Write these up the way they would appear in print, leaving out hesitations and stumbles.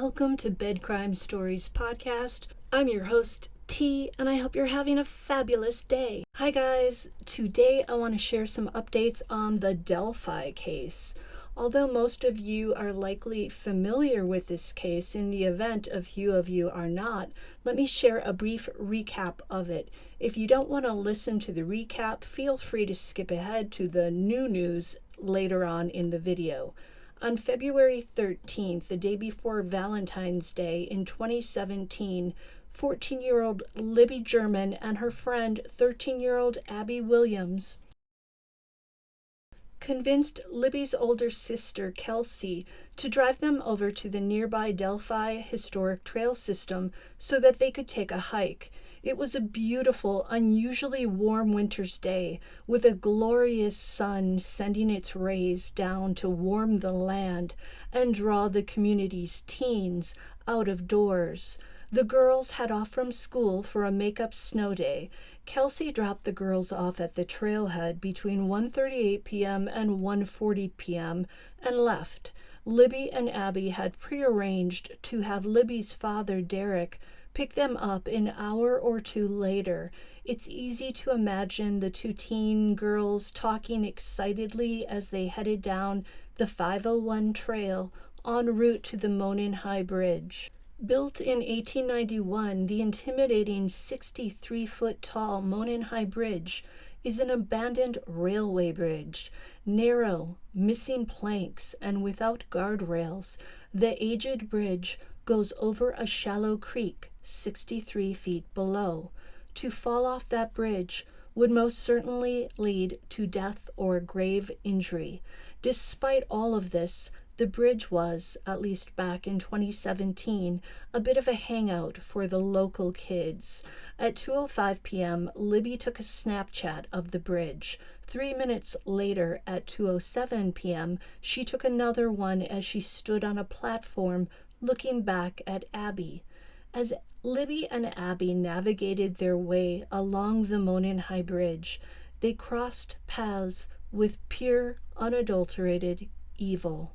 Welcome to Bed Crime Stories podcast. I'm your host, T, and I hope you're having a fabulous day. Hi guys, today I want to share some updates on the Delphi case. Although most of you are likely familiar with this case, in the event a few of you are not, let me share a brief recap of it. If you don't want to listen to the recap, feel free to skip ahead to the new news later on in the video. On February 13th, the day before Valentine's Day in 2017, 14-year-old Libby German and her friend, 13-year-old Abby Williams, convinced Libby's older sister, Kelsey, to drive them over to the nearby Delphi Historic Trail System so that they could take a hike. It was a beautiful, unusually warm winter's day, with a glorious sun sending its rays down to warm the land and draw the community's teens out of doors. The girls had off from school for a make-up snow day. Kelsey dropped the girls off at the trailhead between 1:38 p.m. and 1:40 p.m. and left. Libby and Abby had prearranged to have Libby's father, Derek, pick them up an hour or two later. It's easy to imagine the two teen girls talking excitedly as they headed down the 501 trail en route to the Monon High Bridge. Built in 1891, the intimidating 63-foot-tall Monon High Bridge is an abandoned railway bridge. Narrow, missing planks, and without guardrails, the aged bridge goes over a shallow creek 63 feet below. To fall off that bridge would most certainly lead to death or grave injury. Despite all of this, the bridge was, at least back in 2017, a bit of a hangout for the local kids. At 2:05 p.m., Libby took a Snapchat of the bridge. 3 minutes later, at 2:07 p.m., she took another one as she stood on a platform looking back at Abby. As Libby and Abby navigated their way along the Monon High Bridge, they crossed paths with pure, unadulterated evil.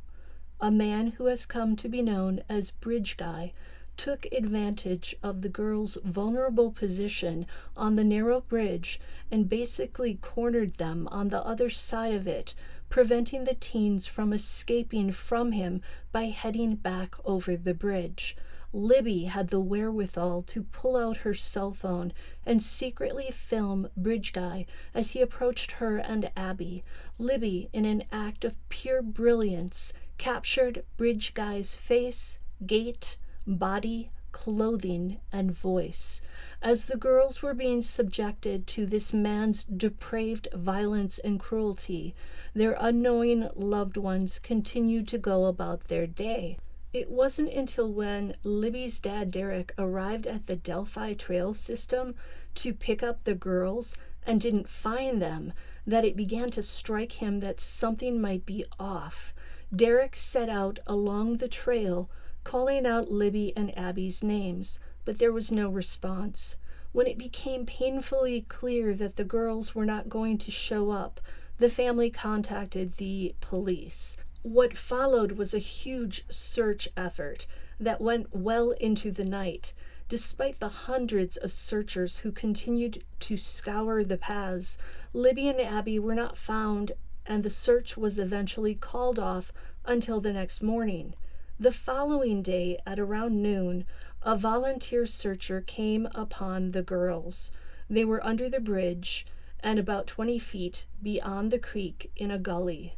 A man who has come to be known as Bridge Guy took advantage of the girls' vulnerable position on the narrow bridge and basically cornered them on the other side of it, preventing the teens from escaping from him by heading back over the bridge. Libby had the wherewithal to pull out her cell phone and secretly film Bridge Guy as he approached her and Abby. Libby, in an act of pure brilliance, captured Bridge Guy's face, gait, body, clothing, and voice. As the girls were being subjected to this man's depraved violence and cruelty, their unknowing loved ones continued to go about their day. It wasn't until when Libby's dad, Derek, arrived at the Delphi Trail System to pick up the girls and didn't find them that it began to strike him that something might be off. Derek set out along the trail, calling out Libby and Abby's names, but there was no response. When it became painfully clear that the girls were not going to show up, the family contacted the police. What followed was a huge search effort that went well into the night. Despite the hundreds of searchers who continued to scour the paths, Libby and Abby were not found, and the search was eventually called off until the next morning. The following day, at around noon, a volunteer searcher came upon the girls. They were under the bridge and about 20 feet beyond the creek in a gully.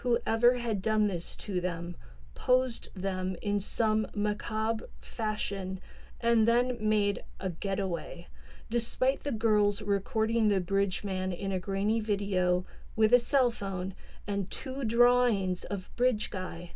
Whoever had done this to them posed them in some macabre fashion and then made a getaway. Despite the girls recording the bridge man in a grainy video with a cell phone and 2 drawings of Bridge Guy,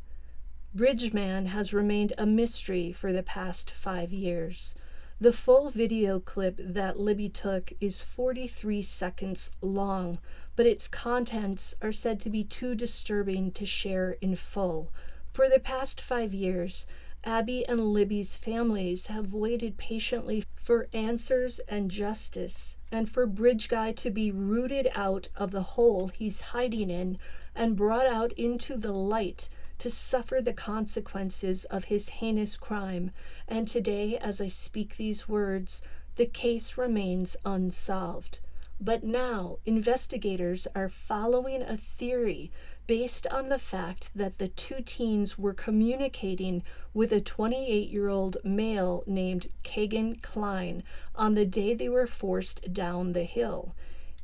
Bridge Man has remained a mystery for the past 5 years. The full video clip that Libby took is 43 seconds long, but its contents are said to be too disturbing to share in full. For the past 5 years, Abby and Libby's families have waited patiently for answers and justice, and for Bridge Guy to be rooted out of the hole he's hiding in and brought out into the light to suffer the consequences of his heinous crime, and today, as I speak these words, the case remains unsolved. But now, investigators are following a theory based on the fact that the two teens were communicating with a 28-year-old male named Kegan Kline on the day they were forced down the hill.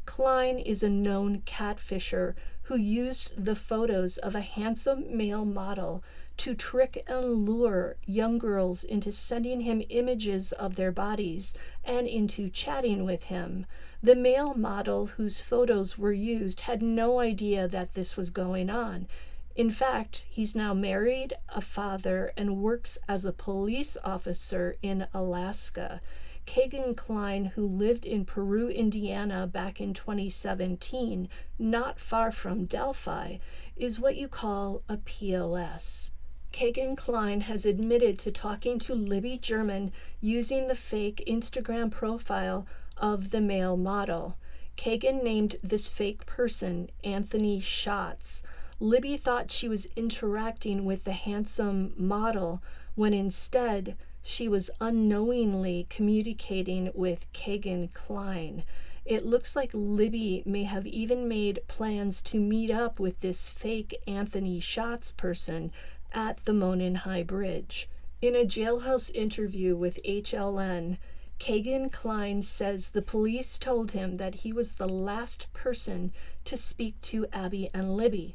Klein is a known catfisher who used the photos of a handsome male model to trick and lure young girls into sending him images of their bodies and into chatting with him. The male model whose photos were used had no idea that this was going on. In fact, he's now married, a father, and works as a police officer in Alaska. Kegan Kline, who lived in Peru, Indiana back in 2017, not far from Delphi, is what you call a POS. Kegan Kline has admitted to talking to Libby German using the fake Instagram profile of the male model. Kegan named this fake person Anthony Schatz. Libby thought she was interacting with the handsome model when instead she was unknowingly communicating with Kegan Kline. It looks like Libby may have even made plans to meet up with this fake Anthony Schatz person at the Monon High Bridge. In a jailhouse interview with HLN, Kegan Kline says the police told him that he was the last person to speak to Abby and Libby,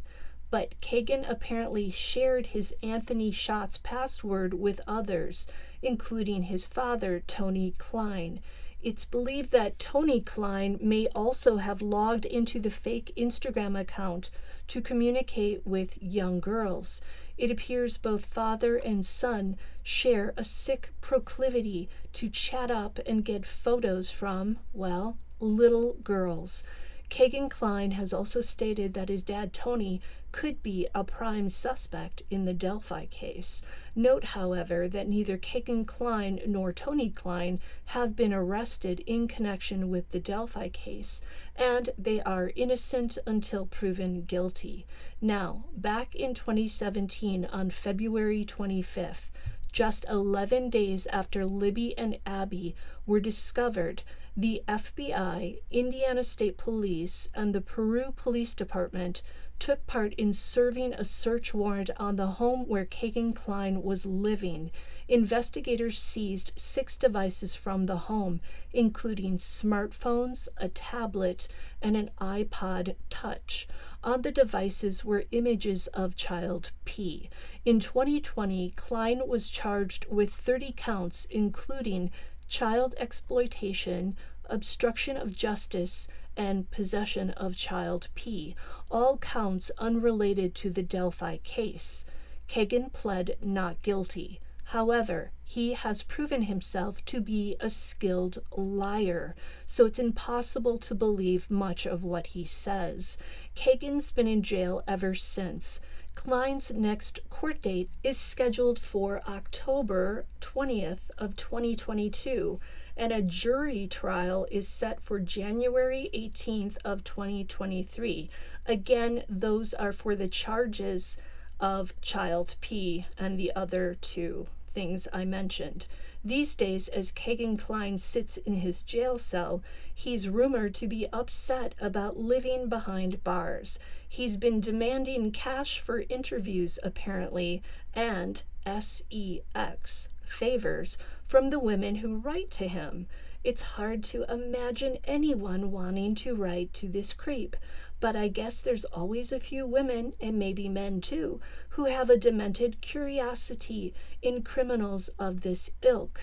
but Kegan apparently shared his Anthony Schatz password with others, including his father, Tony Kline. It's believed that Tony Kline may also have logged into the fake Instagram account to communicate with young girls. It appears both father and son share a sick proclivity to chat up and get photos from, well, little girls. Kegan Kline has also stated that his dad, Tony, could be a prime suspect in the Delphi case. Note, however, that neither Kegan Kline nor Tony Kline have been arrested in connection with the Delphi case, and they are innocent until proven guilty. Now, back in 2017, on February 25th, just 11 days after Libby and Abby were discovered, the FBI, Indiana State Police, and the Peru Police Department took part in serving a search warrant on the home where Kegan Kline was living. Investigators seized 6 devices from the home, including smartphones, a tablet, and an iPod Touch. On the devices were images of child P. In 2020, Kline was charged with 30 counts, including child exploitation, obstruction of justice, and possession of child P, all counts unrelated to the Delphi case. Kegan pled not guilty. However, he has proven himself to be a skilled liar, so it's impossible to believe much of what he says. Kegan's been in jail ever since. Kline's next court date is scheduled for October 20th of 2022, and a jury trial is set for January 18th of 2023. Again, those are for the charges of child P and the other 2 things I mentioned. These days, as Kegan Kline sits in his jail cell, he's rumored to be upset about living behind bars. He's been demanding cash for interviews, apparently, and sex favors from the women who write to him. It's hard to imagine anyone wanting to write to this creep, but I guess there's always a few women, and maybe men too, who have a demented curiosity in criminals of this ilk.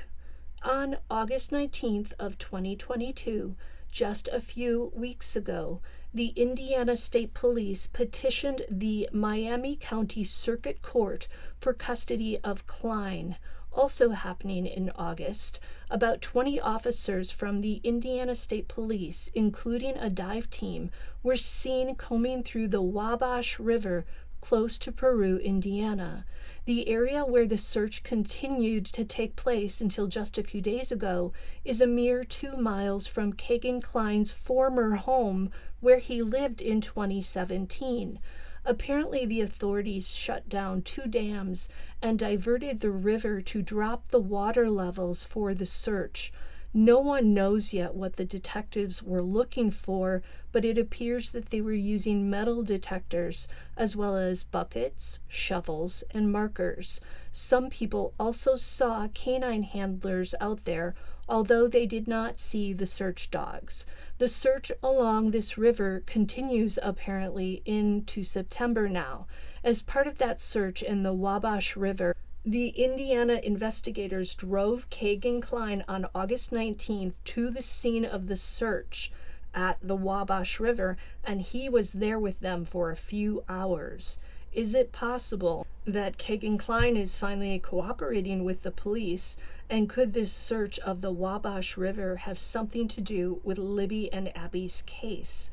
On August 19th of 2022, just a few weeks ago, the Indiana State Police petitioned the Miami County Circuit Court for custody of Klein. Also happening in August, about 20 officers from the Indiana State Police, including a dive team, were seen combing through the Wabash River close to Peru, Indiana. The area where the search continued to take place until just a few days ago is a mere 2 miles from Kegan Kline's former home where he lived in 2017. Apparently, the authorities shut down 2 dams and diverted the river to drop the water levels for the search. No one knows yet what the detectives were looking for, but it appears that they were using metal detectors as well as buckets, shovels, and markers. Some people also saw canine handlers out there, although they did not see the search dogs. The search along this river continues apparently into September now. As part of that search in the Wabash River, the Indiana investigators drove Kegan Kline on August 19th to the scene of the search at the Wabash River, and he was there with them for a few hours. Is it possible that Kegan Kline is finally cooperating with the police, and could this search of the Wabash River have something to do with Libby and Abby's case?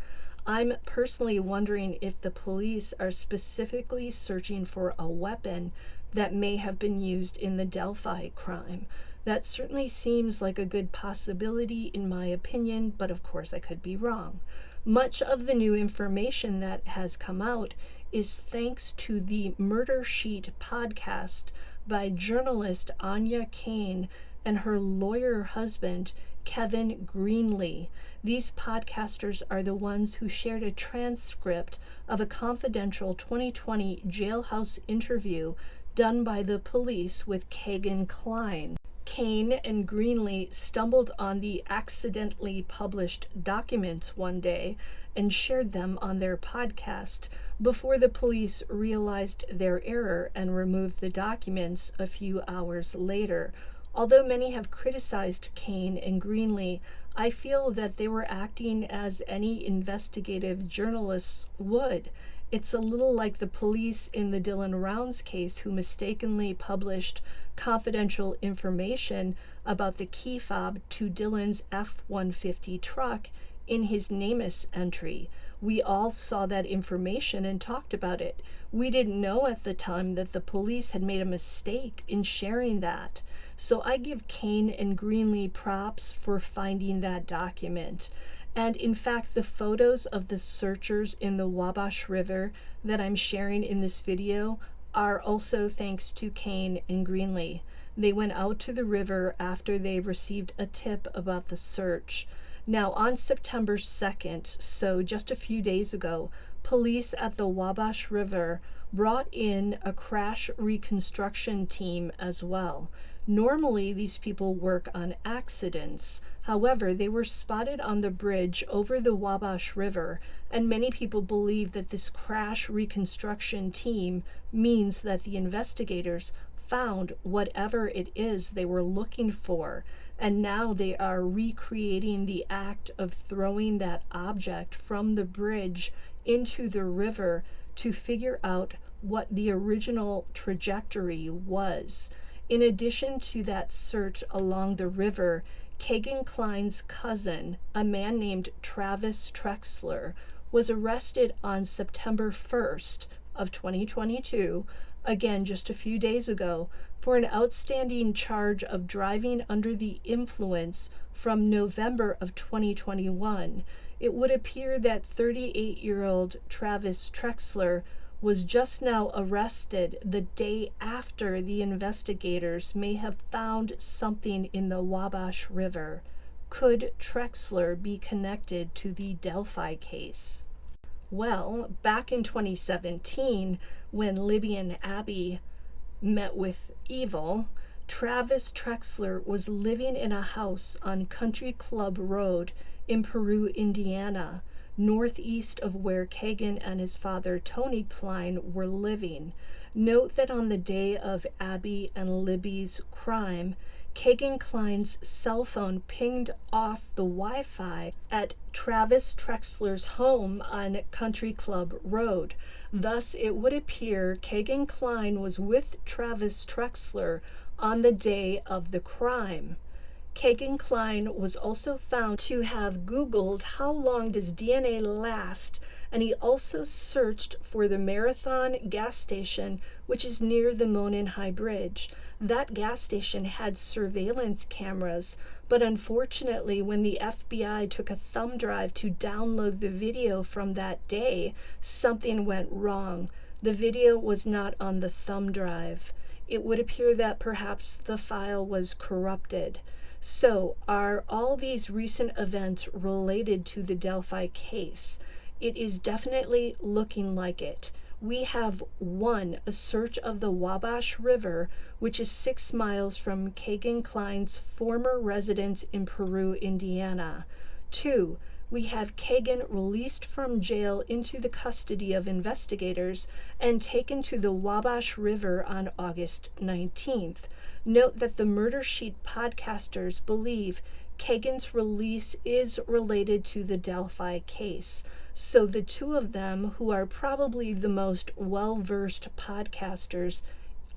I'm personally wondering if the police are specifically searching for a weapon that may have been used in the Delphi crime. That certainly seems like a good possibility in my opinion, but of course I could be wrong. Much of the new information that has come out is thanks to the Murder Sheet podcast by journalist Anya Kane and her lawyer husband, Kevin Greenlee. These podcasters are the ones who shared a transcript of a confidential 2020 jailhouse interview done by the police with Kegan Kline. Kane and Greenlee stumbled on the accidentally published documents one day and shared them on their podcast before the police realized their error and removed the documents a few hours later. Although many have criticized Kane and Greenlee, I feel that they were acting as any investigative journalists would. It's a little like the police in the Dylan Rounds case who mistakenly published confidential information about the key fob to Dylan's F-150 truck in his NamUs entry. We all saw that information and talked about it. We didn't know at the time that the police had made a mistake in sharing that. So I give Kane and Greenlee props for finding that document. And in fact, the photos of the searchers in the Wabash River that I'm sharing in this video are also thanks to Kane and Greenlee. They went out to the river after they received a tip about the search. Now, on September 2nd, so just a few days ago, police at the Wabash River brought in a crash reconstruction team as well. Normally, these people work on accidents. However, they were spotted on the bridge over the Wabash River, and many people believe that this crash reconstruction team means that the investigators found whatever it is they were looking for, and now they are recreating the act of throwing that object from the bridge into the river to figure out what the original trajectory was. In addition to that search along the river, Kegan Kline's cousin, a man named Travis Trexler, was arrested on September 1st of 2022, again just a few days ago, for an outstanding charge of driving under the influence from November of 2021. It would appear that 38-year-old Travis Trexler was just now arrested the day after the investigators may have found something in the Wabash River. Could Trexler be connected to the Delphi case? Well, back in 2017, when Libby and Abby met with evil, Travis Trexler was living in a house on Country Club Road in Peru, Indiana, northeast of where Kegan and his father Tony Kline were living. Note that on the day of Abby and Libby's crime, Kegan Kline's cell phone pinged off the Wi-Fi at Travis Trexler's home on Country Club Road. Thus, it would appear Kegan Kline was with Travis Trexler on the day of the crime. Kegan Kline was also found to have Googled how long does DNA last, and he also searched for the Marathon gas station, which is near the Monon High Bridge. That gas station had surveillance cameras, but unfortunately, when the FBI took a thumb drive to download the video from that day, something went wrong. The video was not on the thumb drive. It would appear that perhaps the file was corrupted. So, are all these recent events related to the Delphi case? It is definitely looking like it. We have one, a search of the Wabash River, which is 6 miles from Kegan Klein's former residence in Peru, Indiana. 2, we have Kegan released from jail into the custody of investigators and taken to the Wabash River on August 19th. Note that the Murder Sheet podcasters believe Kegan's release is related to the Delphi case. So the two of them, who are probably the most well-versed podcasters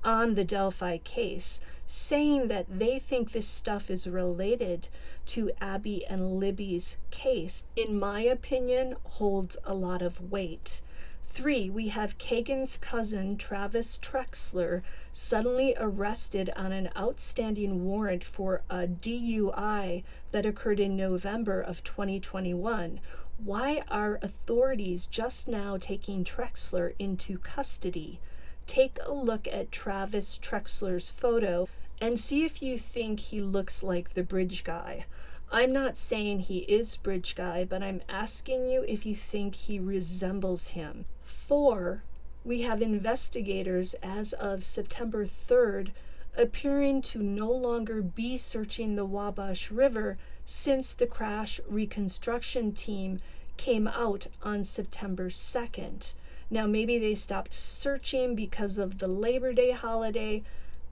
on the Delphi case, saying that they think this stuff is related to Abby and Libby's case, in my opinion, holds a lot of weight. 3, we have Kegan's cousin, Travis Trexler, suddenly arrested on an outstanding warrant for a DUI that occurred in November of 2021. Why are authorities just now taking Trexler into custody? Take a look at Travis Trexler's photo and see if you think he looks like the bridge guy. I'm not saying he is bridge guy, but I'm asking you if you think he resembles him. 4, we have investigators as of September 3rd appearing to no longer be searching the Wabash River since the crash reconstruction team came out on September 2nd. Now, maybe they stopped searching because of the Labor Day holiday,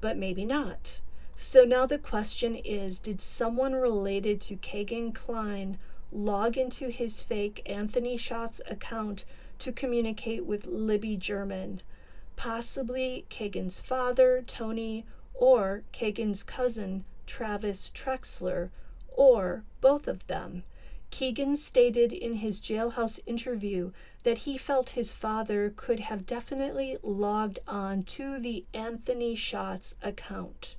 but maybe not. So now the question is, did someone related to Kegan Kline log into his fake Anthony Schatz account to communicate with Libby German? Possibly Kegan's father, Tony, or Kegan's cousin, Travis Trexler, or both of them. Kegan stated in his jailhouse interview that he felt his father could have definitely logged on to the Anthony Schatz account.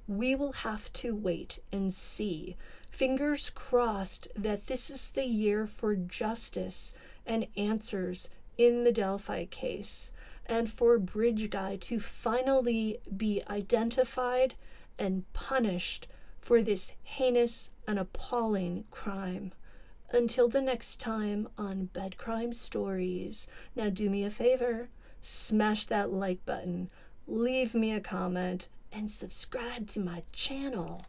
We will have to wait and see. Fingers crossed that this is the year for justice and answers in the Delphi case, and for Bridge Guy to finally be identified and punished for this heinous and appalling crime. Until the next time on Bed Crime Stories, now do me a favor, smash that like button, leave me a comment, and subscribe to my channel.